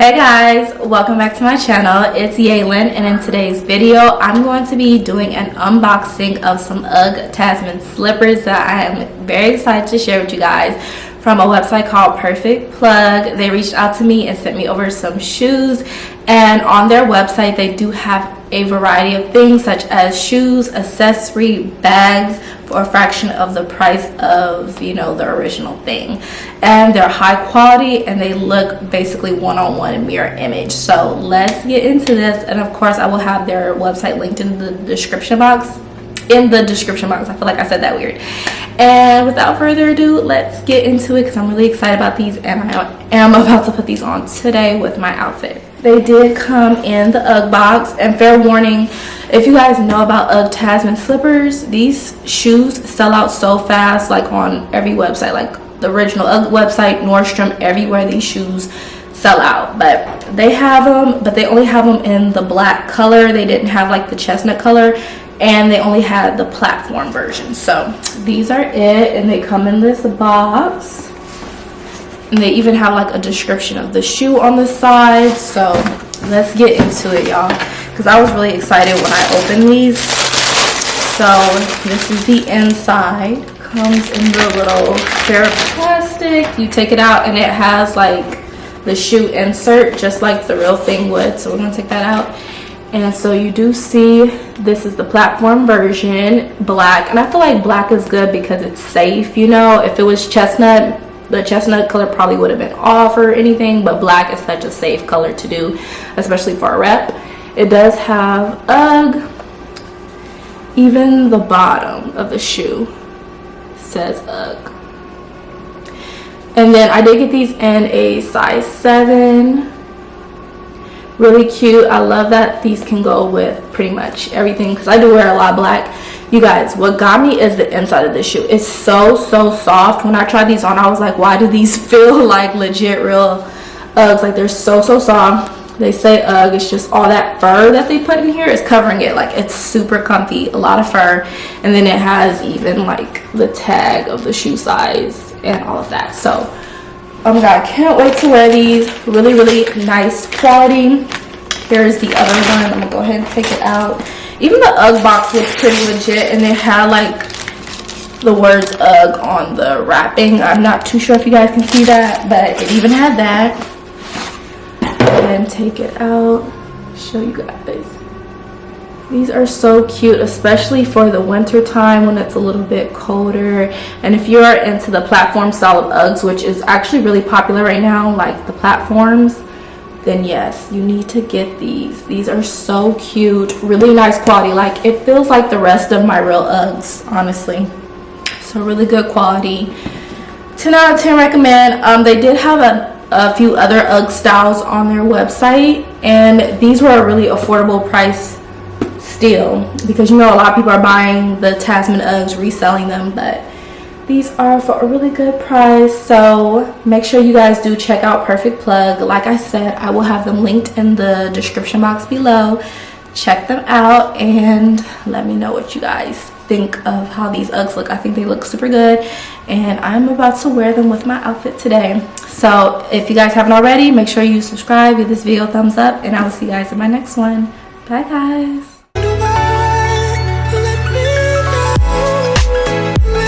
Hey guys, welcome back to my channel. It's Yalon, and in today's video I'm going to be doing an unboxing of some Ugg Tasman slippers that I am very excited to share with you guys from a website called PerfectKickz. They reached out to me and sent me over some shoes, and on their website they do have a variety of things such as shoes, accessory, bags for a fraction of the price of, the original thing. And they're high quality and they look basically one-on-one mirror image. So let's get into this, and of course I will have their website linked in the description box. I feel like I said that weird. And without further ado, let's get into it because I'm really excited about these, and I am about to put these on today with my outfit. They did come in the Ugg box, and fair warning, if you guys know about Ugg Tasman slippers, these shoes sell out so fast, like on every website, like the original Ugg website, Nordstrom, everywhere these shoes sell out. But they have them, but they only have them in the black color. They didn't have like the chestnut color, and they only had the platform version. So these are it, and they come in this box. And they even have like a description of the shoe on the side. So let's get into it, y'all, because I was really excited when I opened these. So this is the inside. Comes in the little pair of plastic. You take it out and it has like the shoe insert just like the real thing would. So we're gonna take that out. And so you do see this is the platform version, black, and I feel like black is good because it's safe. If it was chestnut, the chestnut color probably would have been off or anything, but black is such a safe color to do, especially for a rep. It does have Ugg. Even the bottom of the shoe says Ugg. And then I did get these in a size 7. Really cute. I love that these can go with pretty much everything because I do wear a lot of black. You guys, what got me is the inside of the shoe. It's so soft. When I tried these on, I was like, why do these feel like legit real Uggs? Like, they're so soft. They say Ugg, it's just all that fur that they put in here is covering it. Like, it's super comfy, a lot of fur. And then it has even like the tag of the shoe size and all of that. So oh my god, I can't wait to wear these. Really nice quality. Here's the other one. I'm gonna go ahead and take it out. Even the Ugg box looks pretty legit, and it had like the words Ugg on the wrapping. I'm not too sure if you guys can see that, but it even had that. And take it out, show you guys. These are so cute, especially for the winter time when it's a little bit colder. And if you're into the platform style of Uggs, which is actually really popular right now, like the platforms, then yes, you need to get these. These are so cute, really nice quality. Like, it feels like the rest of my real Uggs, honestly. So really good quality. 10 out of 10 recommend. They did have a few other Ugg styles on their website, and these were a really affordable price still, because a lot of people are buying the Tasman Uggs, reselling them, but these are for a really good price. So make sure you guys do check out Perfect Plug. Like I said, I will have them linked in the description box below. Check them out and let me know what you guys think of how these Uggs look. I think they look super good, and I'm about to wear them with my outfit today. So if you guys haven't already, make sure you subscribe, give this video a thumbs up, and I will see you guys in my next one. Bye guys.